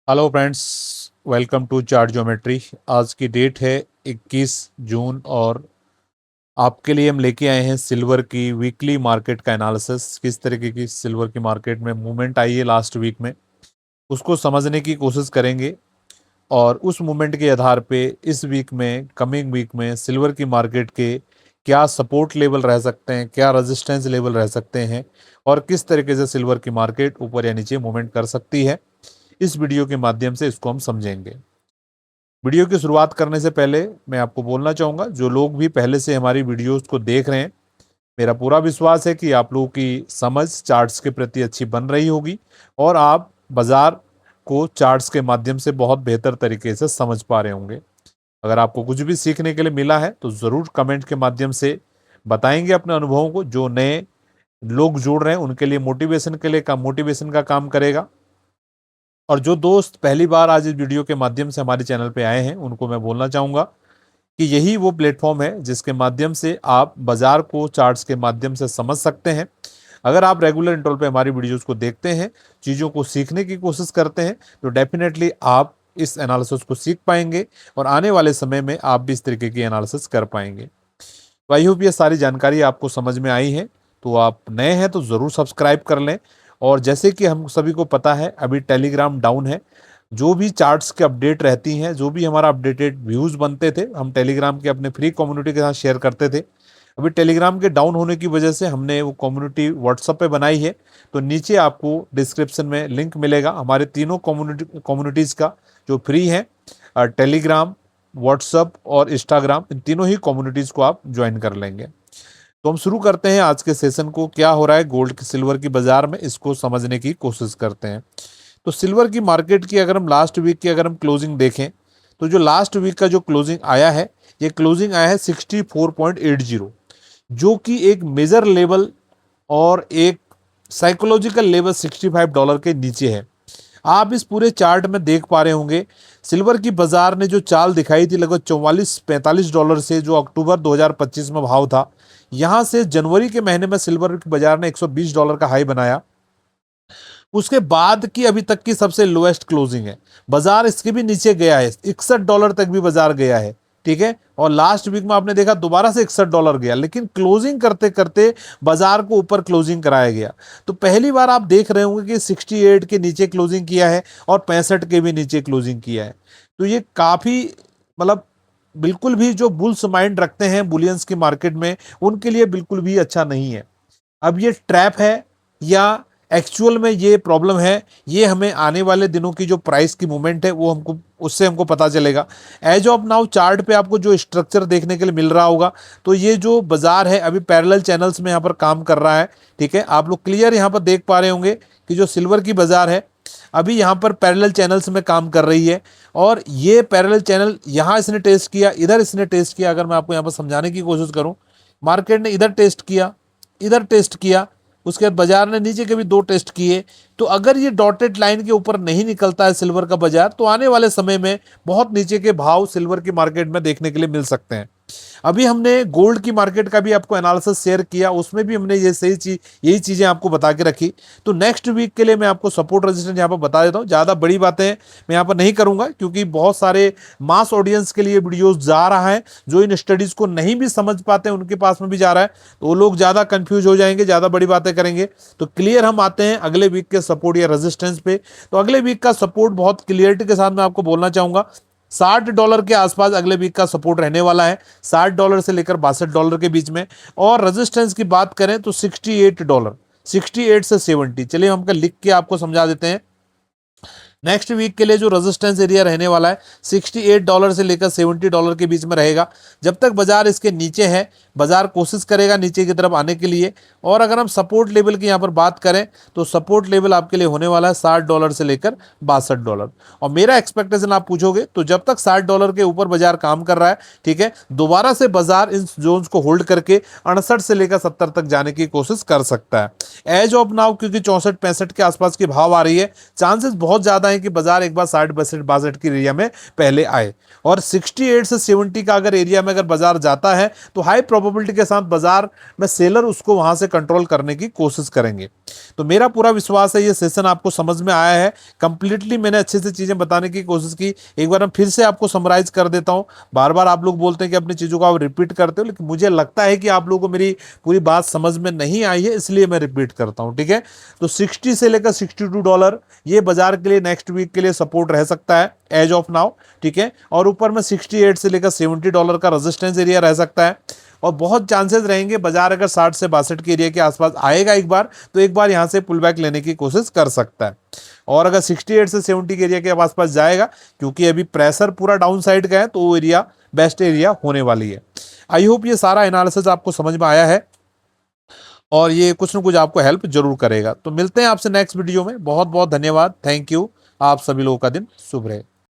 Hello friends, welcome to chart geometry. आज की date है 21 जून और आपके लिए हम लेके आए हैं सिल्वर की वीकली मार्केट का एनालिसिस। किस तरीके की सिल्वर की मार्केट में मूवमेंट आई है लास्ट वीक में, उसको समझने की कोशिश करेंगे और उस मूवमेंट के आधार पे इस वीक में, कमिंग वीक में सिल्वर की मार्केट के क्या सपोर्ट लेवल रह सकते हैं, क्या रेजिस्टेंस लेवल रह सकते हैं और किस तरीके से सिल्वर की मार्केट ऊपर या नीचे मूवमेंट कर सकती है। इस वीडियो के माध्यम से इसको हम समझेंगे। वीडियो की शुरुआत करने से पहले मैं आपको बोलना चाहूँगा, जो लोग भी पहले से हमारी वीडियोस को देख रहे हैं, मेरा पूरा विश्वास है कि आप लोगों की समझ चार्ट्स के प्रति अच्छी बन रही होगी और आप बाजार को चार्ट्स के माध्यम से बहुत बेहतर तरीके से समझ पा रहे होंगे। अगर आपको कुछ भी सीखने के लिए मिला है तो ज़रूर कमेंट के माध्यम से बताएंगे अपने अनुभवों को। जो नए लोग जुड़ रहे हैं उनके लिए मोटिवेशन के लिए मोटिवेशन का काम करेगा। और जो दोस्त पहली बार आज इस वीडियो के माध्यम से हमारे चैनल पे आए हैं उनको मैं बोलना चाहूँगा कि यही वो प्लेटफॉर्म है जिसके माध्यम से आप बाजार को चार्ट्स के माध्यम से समझ सकते हैं। अगर आप रेगुलर इंटरवल पे हमारी वीडियोस को देखते हैं, चीज़ों को सीखने की कोशिश करते हैं, तो डेफिनेटली आप इस एनालिसिस को सीख पाएंगे और आने वाले समय में आप भी इस तरीके की एनालिसिस कर पाएंगे। तो आई होप ये सारी जानकारी आपको समझ में आई है। तो आप नए हैं तो ज़रूर सब्सक्राइब कर लें। और जैसे कि हम सभी को पता है, अभी टेलीग्राम डाउन है। जो भी चार्ट्स के अपडेट रहती हैं, जो भी हमारा अपडेटेड व्यूज़ बनते थे, हम टेलीग्राम के अपने फ्री कम्युनिटी के साथ शेयर करते थे। अभी टेलीग्राम के डाउन होने की वजह से हमने वो कम्युनिटी व्हाट्सएप पे बनाई है। तो नीचे आपको डिस्क्रिप्शन में लिंक मिलेगा हमारे तीनों कम्युनिटीज़ का, जो फ्री है। टेलीग्राम, व्हाट्सएप और इंस्टाग्राम, इन तीनों ही कम्युनिटीज़ को आप ज्वाइन कर लेंगे। तो हम शुरू करते हैं आज के सेशन को। क्या हो रहा है गोल्ड की सिल्वर की बाजार में, इसको समझने की कोशिश करते हैं। तो सिल्वर की मार्केट की अगर हम लास्ट वीक की अगर हम क्लोजिंग देखें, तो जो लास्ट वीक का जो क्लोजिंग आया है, ये क्लोजिंग आया है 64.80, जो कि एक मेजर लेवल और एक साइकोलॉजिकल लेवल $65 के नीचे है। आप इस पूरे चार्ट में देख पा रहे होंगे, सिल्वर की बाजार ने जो चाल दिखाई थी लगभग $44-45 से, जो अक्टूबर 2025 में भाव था, यहां से जनवरी के महीने में सिल्वर की बाजार ने $120 का हाई बनाया। उसके बाद की अभी तक की सबसे लोएस्ट क्लोजिंग है। बाजार इसके भी नीचे गया है, $61 तक भी बाजार गया है, ठीक है। और लास्ट वीक में आपने देखा दोबारा से $61 गया, लेकिन क्लोजिंग करते करते बाजार को ऊपर क्लोजिंग कराया गया। तो पहली बार आप देख रहे होंगे कि 68 के नीचे क्लोजिंग किया है और 65 के भी नीचे क्लोजिंग किया है। तो ये काफी, मतलब बिल्कुल भी जो बुल्स माइंड रखते हैं बुलियंस की मार्केट में, उनके लिए बिल्कुल भी अच्छा नहीं है। अब ये ट्रैप है या एक्चुअल में ये प्रॉब्लम है, ये हमें आने वाले दिनों की जो प्राइस की मूवमेंट है वो हमको, उससे हमको पता चलेगा। एज ऑफ नाउ चार्ट पे आपको जो स्ट्रक्चर देखने के लिए मिल रहा होगा, तो ये जो बाजार है अभी पैरेलल चैनल्स में यहाँ पर काम कर रहा है, ठीक है। आप लोग क्लियर यहाँ पर देख पा रहे होंगे कि जो सिल्वर की बाजार है अभी यहाँ पर पैरेलल चैनल्स में काम कर रही है। और ये पैरेलल चैनल यहाँ इसने टेस्ट किया, इधर इसने टेस्ट किया। अगर मैं आपको यहाँ पर समझाने की कोशिश करूँ, मार्केट ने इधर टेस्ट किया, इधर टेस्ट किया, उसके बाद बाजार ने नीचे के भी 2 टेस्ट किए। तो अगर ये डॉटेड लाइन के ऊपर नहीं निकलता है सिल्वर का बाजार, तो आने वाले समय में बहुत नीचे के भाव सिल्वर की मार्केट में देखने के लिए मिल सकते हैं। अभी हमने गोल्ड की मार्केट का भी आपको एनालिसिस शेयर किया, उसमें भी हमने ये सही चीज, यही चीजें आपको बता के रखी। तो नेक्स्ट वीक के लिए मैं आपको सपोर्ट रेजिस्टेंस यहाँ पर बता देता हूँ। ज़्यादा बड़ी बातें मैं यहाँ पर नहीं करूँगा, क्योंकि बहुत सारे मास ऑडियंस के लिए वीडियोस जा रहा है, जो इन स्टडीज़ को नहीं भी समझ पाते उनके पास में भी जा रहा है। तो वो लोग ज़्यादा कंफ्यूज हो जाएंगे, ज़्यादा बड़ी बातें करेंगे। तो क्लियर हम आते हैं अगले वीक के सपोर्ट या रेजिस्टेंस पे। तो अगले वीक का सपोर्ट बहुत क्लियरिटी के साथ मैं आपको बोलना चाहूँगा, $60 के आसपास अगले वीक का सपोर्ट रहने वाला है, $60 से लेकर $62 के बीच में। और रेजिस्टेंस की बात करें तो $68, 68 से 70। चलिए हम लिख के आपको समझा देते हैं। नेक्स्ट वीक के लिए जो रेजिस्टेंस एरिया रहने वाला है $68 से लेकर $70 के बीच में रहेगा। जब तक बाजार इसके नीचे है, बाजार कोशिश करेगा नीचे की तरफ आने के लिए। और अगर हम सपोर्ट लेवल की यहाँ पर बात करें तो सपोर्ट लेवल आपके लिए होने वाला है $60 से लेकर $62। और मेरा एक्सपेक्टेशन आप पूछोगे तो जब तक $60 के ऊपर बाजार काम कर रहा है, ठीक है, दोबारा से बाजार इन जोन्स को होल्ड करके 68 से लेकर 70 तक जाने की कोशिश कर सकता है। एज ऑफ नाउ क्योंकि 64-65 के आसपास की भाव आ रही है, चांसेस बहुत ज्यादा है कि बाजार एक बार 60-62 की एरिया में पहले आए। और 68 से 70 का अगर एरिया में अगर बाजार जाता है तो हाई प्रोबेबिलिटी प्रोबेबिलिटी के साथ बाजार में सेलर उसको वहां से कंट्रोल करने की कोशिश करेंगे। तो मेरा पूरा विश्वास है ये सेशन आपको समझ में आया है। कंप्लीटली मैंने अच्छे से चीजें बताने की कोशिश की। एक बार मैं फिर से आपको समराइज कर देता हूं। बार बार आप लोग बोलते हैं कि अपनी चीजों को आप रिपीट करते हो, लेकिन मुझे लगता है कि आप लोगों को मेरी पूरी बात समझ में नहीं आई है, इसलिए मैं रिपीट करता हूं। ठीक है, तो 60 से लेकर $62 ये बाजार के लिए नेक्स्ट वीक के लिए सपोर्ट रह सकता है एज ऑफ नाउ। ठीक है, और ऊपर में 68 से लेकर $70 का रेजिस्टेंस एरिया रह सकता है। और बहुत चांसेस रहेंगे बाजार अगर 60 से 62 के एरिया के आसपास आएगा एक बार, तो एक बार यहां से पुल बैक लेने की कोशिश कर सकता है। और अगर 68 से 70 के एरिया के आसपास जाएगा, क्योंकि अभी प्रेशर पूरा डाउन साइड का है, तो वो एरिया बेस्ट एरिया होने वाली है। आई होप ये सारा एनालिसिस आपको समझ में आया है और ये कुछ ना कुछ आपको हेल्प जरूर करेगा। तो मिलते हैं आपसे नेक्स्ट वीडियो में। बहुत बहुत धन्यवाद, थैंक यू। आप सभी लोगों का दिन शुभ रहे।